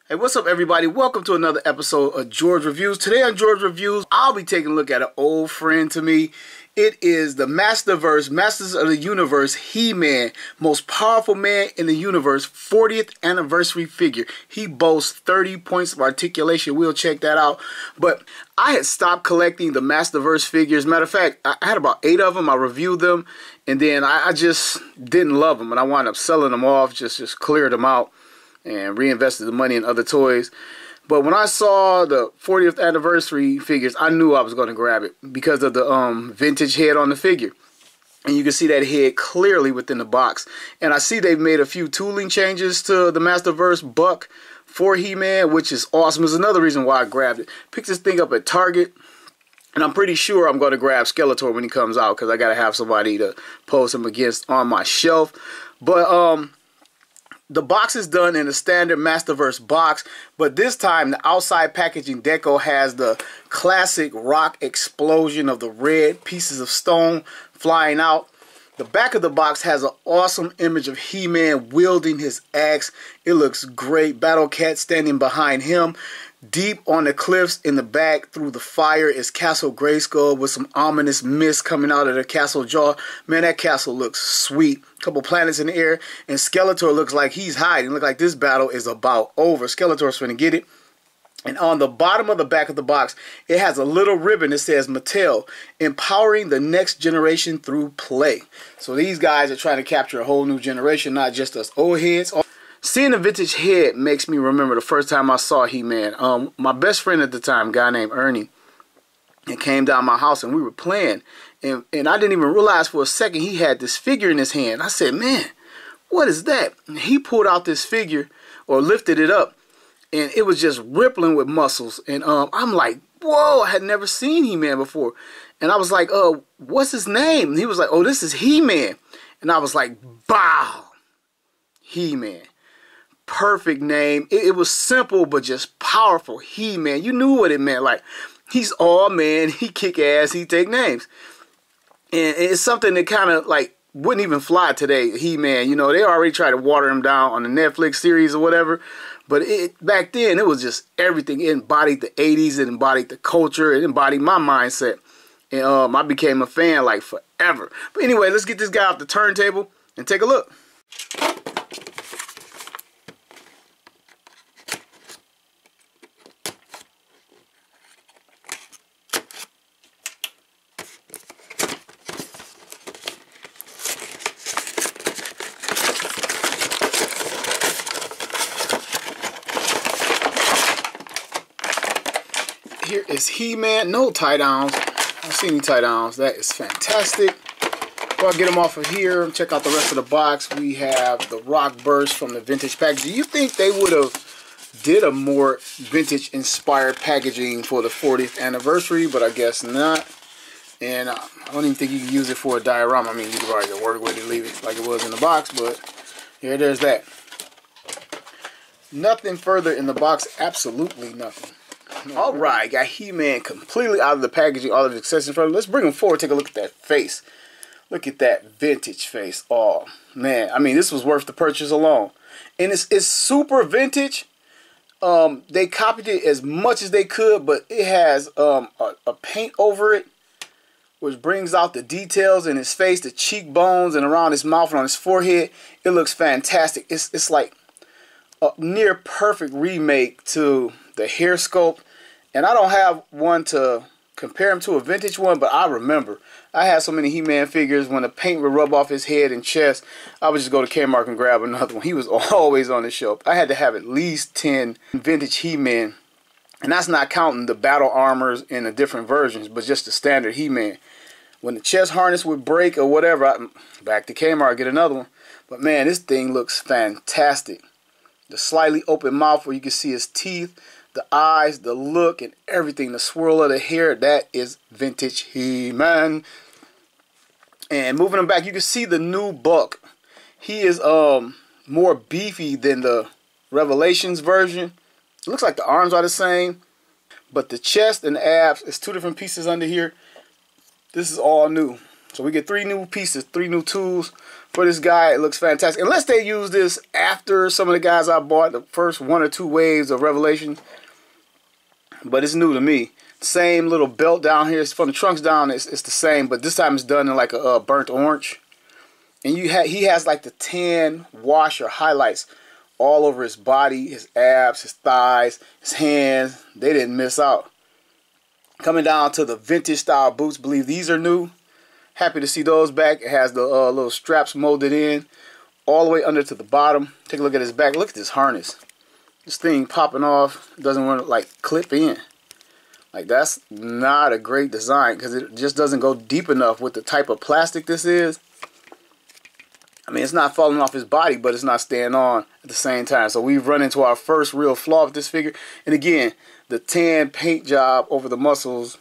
Hey, what's up, everybody? Welcome to another episode of George Reviews. Today on George Reviews, I'll be taking a look at an old friend to me. It is the Masterverse, Masters of the Universe, He-Man, most powerful man in the universe, 40th anniversary figure. He boasts 30 points of articulation. We'll check that out. But I had stopped collecting the Masterverse figures. Matter of fact, I had about 8 of them. I reviewed them, and then I just didn't love them, and I wound up selling them off, just cleared them out and reinvested the money in other toys. But when I saw the 40th anniversary figures, I knew I was going to grab it because of the vintage head on the figure. And you can see that head clearly within the box. And I see they've made a few tooling changes to the Masterverse Buck for He-Man, which is awesome. It's another reason why I grabbed it. Picked this thing up at Target. And I'm pretty sure I'm going to grab Skeletor when he comes out, because I got to have somebody to pose him against on my shelf. But the box is done in a standard Masterverse box, but this time the outside packaging deco has the classic rock explosion of the red pieces of stone flying out. The back of the box has an awesome image of He-Man wielding his axe. It looks great. Battle Cat standing behind him. Deep on the cliffs in the back through the fire is Castle Grayskull with some ominous mist coming out of the castle jaw. Man, that castle looks sweet. Couple planets in the air, and Skeletor looks like he's hiding. Look like this battle is about over. Skeletor's finna get it. And on the bottom of the back of the box, it has a little ribbon that says Mattel, empowering the next generation through play. So these guys are trying to capture a whole new generation, not just us old heads. Seeing the vintage head makes me remember the first time I saw He-Man. My best friend at the time, a guy named Ernie, and came down my house and we were playing. And I didn't even realize for a second he had this figure in his hand. I said, man, what is that? And he pulled out this figure, or lifted it up, and it was just rippling with muscles. And I'm like, whoa, I had never seen He-Man before. And I was like, what's his name? And he was like, oh, this is He-Man. And I was like, bow, He-Man. Perfect name. It was simple but just powerful. He-Man. You knew what it meant. Like, he's all man. He kick ass. He take names. And it's something that kind of like wouldn't even fly today. He-Man. You know, they already tried to water him down on the Netflix series or whatever. But back then, it was just everything. It embodied the 80s. It embodied the culture. It embodied my mindset. And I became a fan like forever. But anyway, let's get this guy off the turntable and take a look. Here is He-Man. No tie-downs. I don't see any tie-downs. That is fantastic. Before I get them off of here, check out the rest of the box. We have the Rock Burst from the vintage package. Do you think they would have did a more vintage-inspired packaging for the 40th anniversary? But I guess not. And I don't even think you can use it for a diorama. I mean, you could probably work with it and leave it like it was in the box. But here, there's that. Nothing further in the box. Absolutely nothing. Alright, got He-Man completely out of the packaging, all of the accessories from him. Let's bring him forward, take a look at that face. Look at that vintage face. Oh, man. I mean, this was worth the purchase alone. And it's super vintage. They copied it as much as they could, but it has a paint over it, which brings out the details in his face, the cheekbones, and around his mouth and on his forehead. It looks fantastic. It's like a near perfect remake to the hair sculpt. And I don't have one to compare him to a vintage one, but I remember I had so many He-Man figures, when the paint would rub off his head and chest, I would just go to Kmart and grab another one. He was always on the shelf. I had to have at least 10 vintage He-Man. And that's not counting the battle armors in the different versions, but just the standard He-Man. When the chest harness would break or whatever, I back to Kmart, get another one. But man, this thing looks fantastic. The slightly open mouth where you can see his teeth, the eyes, the look, and everything. The swirl of the hair, that is vintage He-Man. And moving him back, you can see the new Buck. He is more beefy than the Revelations version. It looks like the arms are the same, but the chest and the abs is two different pieces under here. This is all new. So we get 3 new pieces, 3 new tools for this guy. It looks fantastic. Unless they use this after some of the guys I bought, the first 1 or 2 waves of Revelation. But it's new to me. Same little belt down here. It's from the trunks down. It's the same, but this time it's done in like a burnt orange. And he has like the tan wash or highlights all over his body, his abs, his thighs, his hands. They didn't miss out. Coming down to the vintage style boots. Believe these are new. Happy to see those back. It has the little straps molded in all the way under to the bottom. Take a look at his back. Look at this harness. This thing popping off. Doesn't want to like clip in. Like, that's not a great design because it just doesn't go deep enough with the type of plastic this is. I mean, it's not falling off his body, but it's not staying on at the same time. So we've run into our first real flaw with this figure. And again, the tan paint job over the muscles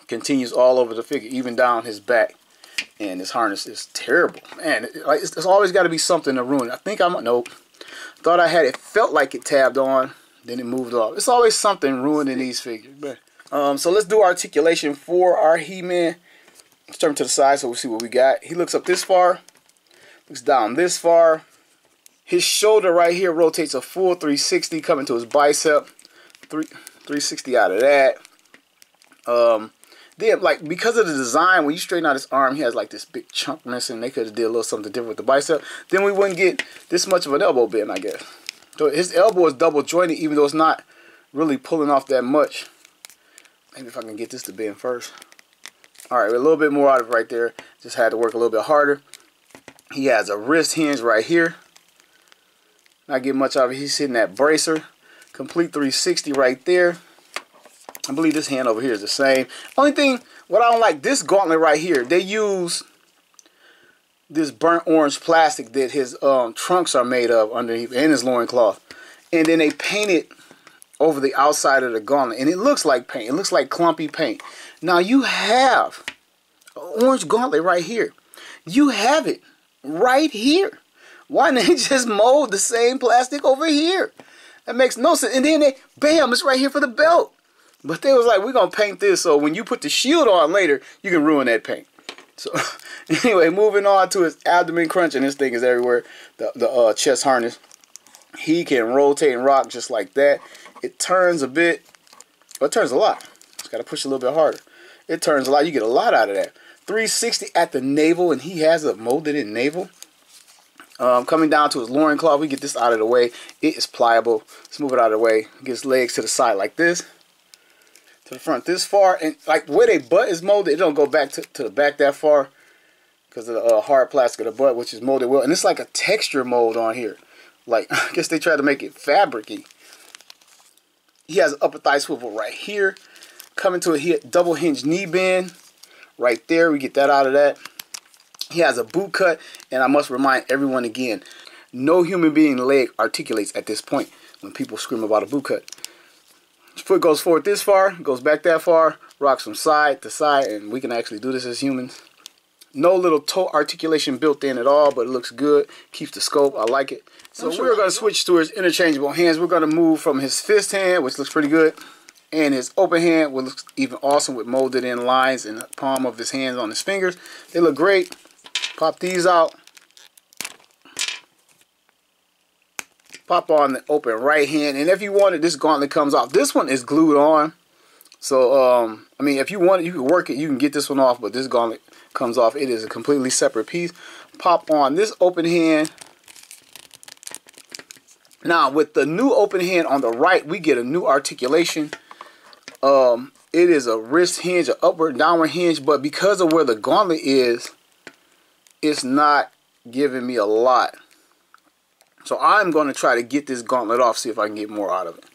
continues all over the figure, even down his back. And this harness is terrible. Man, it's always got to be something to ruin it. I think nope. Thought I had it, felt like it tabbed on. Then it moved off. It's always something ruining these figures. So let's do articulation for our He-Man. Let's turn to the side so we'll see what we got. He looks up this far. Looks down this far. His shoulder right here rotates a full 360 coming to his bicep. 360 out of that. Then, like, because of the design, when you straighten out his arm, he has like this big chunk missing. They could have did a little something different with the bicep. Then we wouldn't get this much of an elbow bend, I guess. So his elbow is double jointed, even though it's not really pulling off that much. Maybe if I can get this to bend first. Alright, a little bit more out of it right there. Just had to work a little bit harder. He has a wrist hinge right here. Not getting much out of it. He's hitting that bracer. Complete 360 right there. I believe this hand over here is the same. Only thing, what I don't like, this gauntlet right here, they use this burnt orange plastic that his trunks are made of underneath and his loincloth. And then they paint it over the outside of the gauntlet. And it looks like paint. It looks like clumpy paint. Now you have an orange gauntlet right here. You have it right here. Why didn't they just mold the same plastic over here? That makes no sense. And then they, bam, it's right here for the belt. But they was like, we're going to paint this so when you put the shield on later, you can ruin that paint. So anyway, moving on to his abdomen crunch, and this thing is everywhere. The chest harness. He can rotate and rock just like that. It turns a bit, well, it turns a lot. Just got to push a little bit harder. It turns a lot. You get a lot out of that. 360 at the navel, and he has a molded in navel. Coming down to his loincloth, we get this out of the way. It is pliable. Let's move it out of the way. Get his legs to the side like this. To the front this far, and like where they butt is molded, it don't go back to the back that far because of the hard plastic of the butt, which is molded well. And it's like a texture mold on here. Like, I guess they tried to make it fabric-y. He has an upper thigh swivel right here. Coming to a double hinge knee bend right there. We get that out of that. He has a boot cut, and I must remind everyone again, no human being leg articulates at this point when people scream about a boot cut. His foot goes forward this far, goes back that far, rocks from side to side, and we can actually do this as humans. No little toe articulation built in at all, but it looks good. Keeps the scope. I like it. So we're going to switch to his interchangeable hands. We're going to move from his fist hand, which looks pretty good, and his open hand, which looks even awesome with molded in lines in the palm of his hands on his fingers. They look great. Pop these out. Pop on the open right hand, and if you wanted, this gauntlet comes off. This one is glued on, so I mean, if you want it, you can work it. You can get this one off, but this gauntlet comes off. It is a completely separate piece. Pop on this open hand. Now, with the new open hand on the right, we get a new articulation. It is a wrist hinge, an upward, downward hinge, but because of where the gauntlet is, it's not giving me a lot. So I'm going to try to get this gauntlet off, see if I can get more out of it.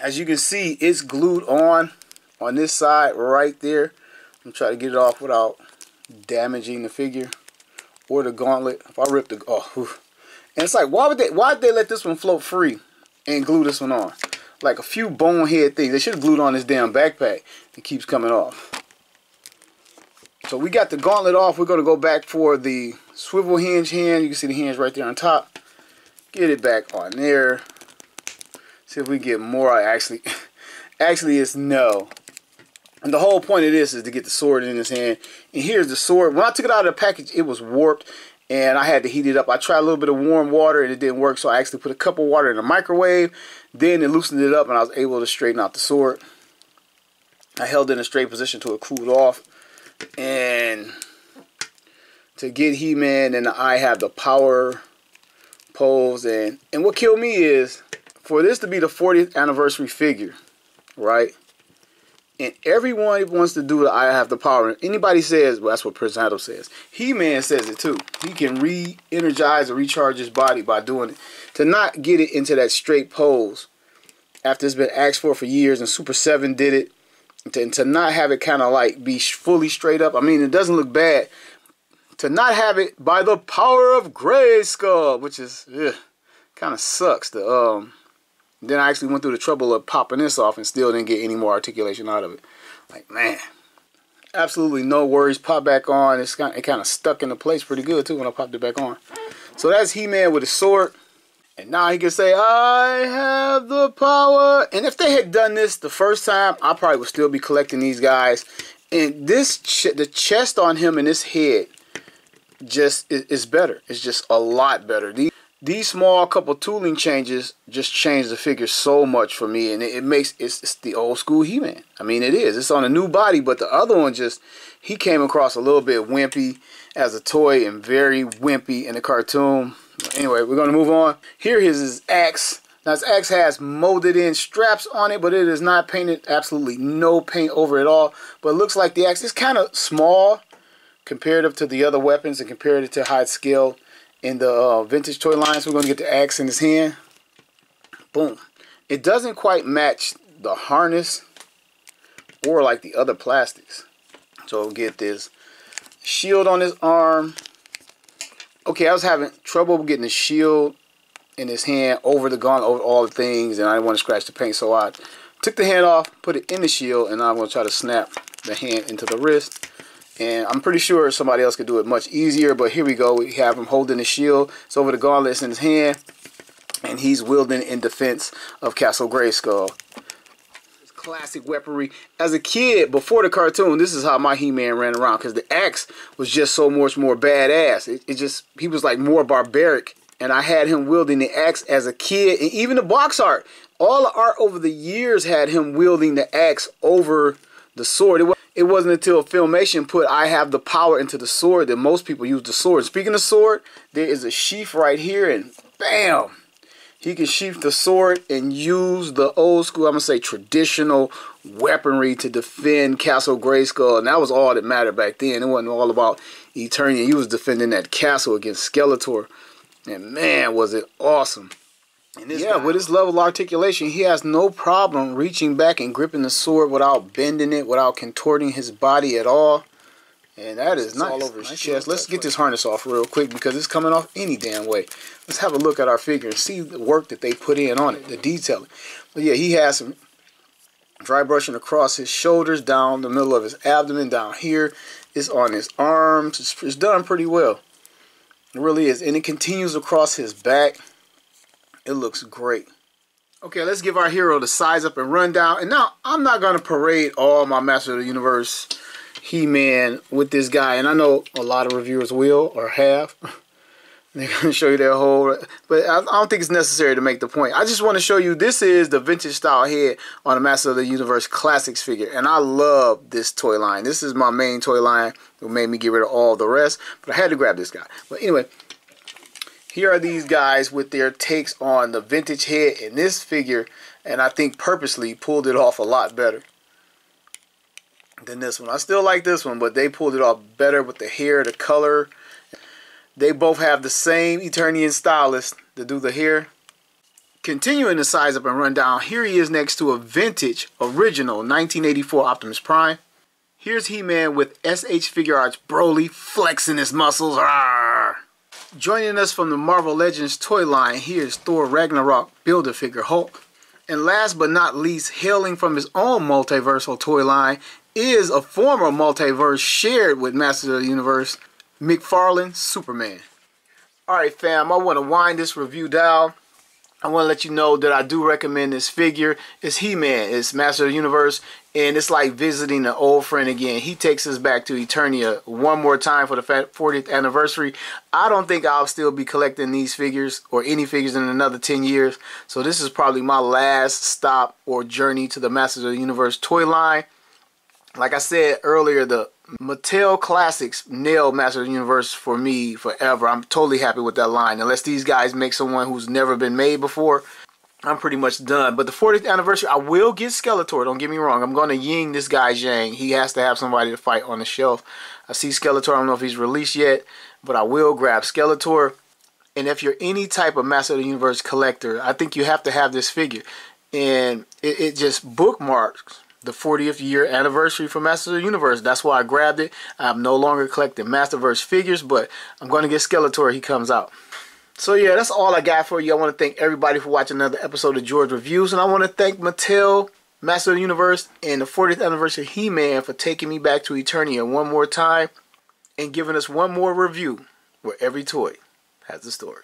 As you can see, it's glued on this side right there. I'm trying to get it off without damaging the figure or the gauntlet. If I rip the, and it's like, why'd they let this one float free and glue this one on? Like a few bonehead things. They should have glued on this damn backpack. It keeps coming off. So we got the gauntlet off. We're going to go back for the swivel hinge hand. You can see the hinge right there on top. Get it back on there. See if we get more. Actually, it's no. And the whole point of this is to get the sword in his hand. And here's the sword. When I took it out of the package, it was warped. And I had to heat it up. I tried a little bit of warm water and it didn't work. So I actually put a cup of water in the microwave. Then it loosened it up and I was able to straighten out the sword. I held it in a straight position till it cooled off. And to get He-Man and I have the power pose. And what killed me is for this to be the 40th anniversary figure, right? And everyone wants to do the I have the power. Anybody says, well, that's what Prince Adam says. He-Man says it too. He can re-energize or recharge his body by doing it. To not get it into that straight pose after it's been asked for years and Super 7 did it. And to not have it kind of like be fully straight up. I mean, it doesn't look bad. To not have it by the power of Grayskull, which is kind of sucks. Then I actually went through the trouble of popping this off and still didn't get any more articulation out of it. Like, man, absolutely no worries. Pop back on. It kind of stuck into place pretty good too when I popped it back on. So that's He-Man with his sword. And now he can say, I have the power. And if they had done this the first time, I probably would still be collecting these guys. And this, the chest on him and his head just is better. It's just a lot better. These small couple tooling changes just change the figure so much for me, and it makes it's the old school He-Man. I mean, it is. It's on a new body, but the other one he came across a little bit wimpy as a toy and very wimpy in the cartoon. Anyway, we're gonna move on. Here is his axe. Now his axe has molded in straps on it, but it is not painted. Absolutely no paint over it all. But it looks like the axe is kind of small comparative to the other weapons and comparative to how it's scaled in the vintage toy line. So we're going to get the axe in his hand. Boom. It doesn't quite match the harness or like the other plastics. So we'll get this shield on his arm. Okay, I was having trouble getting the shield in his hand over the gun, over all the things, and I didn't want to scratch the paint, so I took the hand off, put it in the shield, and now I'm going to try to snap the hand into the wrist. And I'm pretty sure somebody else could do it much easier, but here we go. We have him holding the shield. It's over the gauntlets in his hand, and he's wielding in defense of Castle Grayskull. Classic weaponry. As a kid, before the cartoon, this is how my He-Man ran around, because the axe was just so much more badass. He was like more barbaric, and I had him wielding the axe as a kid, and even the box art. All the art over the years had him wielding the axe over the sword. It wasn't until Filmation put I have the power into the sword that most people use the sword. Speaking of sword, there is a sheath right here, and bam! He can sheath the sword and use the old school, I'm going to say traditional weaponry to defend Castle Grayskull. And that was all that mattered back then. It wasn't all about Eternia. He was defending that castle against Skeletor. And man, was it awesome. And with his level of articulation, he has no problem reaching back and gripping the sword without bending it, without contorting his body at all. And that is nice. All over his chest. Let's get this harness off real quick because it's coming off any damn way. Let's have a look at our figure and see the work that they put in on it, the detailing. But yeah, he has some dry brushing across his shoulders, down the middle of his abdomen, down here. It's on his arms. It's done pretty well. It really is. And it continues across his back. It looks great. Okay, let's give our hero the size up and rundown. And now, I'm not going to parade all my Master of the Universe He-Man with this guy. And I know a lot of reviewers will or have. They're going to show you their whole... But I don't think it's necessary to make the point. I just want to show you this is the vintage style head on a Master of the Universe Classics figure. And I love this toy line. This is my main toy line. It made me get rid of all the rest. But I had to grab this guy. But anyway... Here are these guys with their takes on the vintage head in this figure, and I think purposely pulled it off a lot better than this one. I still like this one, but they pulled it off better with the hair, the color. They both have the same Eternian stylist to do the hair. Continuing the size up and run down, here he is next to a vintage, original 1984 Optimus Prime. Here's He-Man with SH Figuarts Broly flexing his muscles. Arrgh! Joining us from the Marvel Legends toy line, here's Thor Ragnarok Build-A-Figure Hulk. And last but not least, hailing from his own multiversal toy line, is a former multiverse shared with Masters of the Universe, McFarlane Superman. Alright fam, I want to wind this review down. I want to let you know that I do recommend this figure. It's He-Man. It's Master of the Universe. And it's like visiting an old friend again. He takes us back to Eternia one more time for the 40th anniversary. I don't think I'll still be collecting these figures or any figures in another 10 years. So this is probably my last stop or journey to the Masters of the Universe toy line. Like I said earlier, the Mattel Classics nailed Master of the Universe for me forever. I'm totally happy with that line. Unless these guys make someone who's never been made before, I'm pretty much done. But the 40th anniversary, I will get Skeletor. Don't get me wrong. I'm going to ying this guy Zhang. He has to have somebody to fight on the shelf. I see Skeletor. I don't know if he's released yet, but I will grab Skeletor. And if you're any type of Master of the Universe collector, I think you have to have this figure. And it just bookmarks the 40th year anniversary for Masters of the Universe. That's why I grabbed it. I'm no longer collecting Masterverse figures, but I'm going to get Skeletor. He comes out. So yeah, that's all I got for you. I want to thank everybody for watching another episode of George Reviews. And I want to thank Mattel, Master of the Universe, and the 40th anniversary He-Man for taking me back to Eternia one more time and giving us one more review where every toy has a story.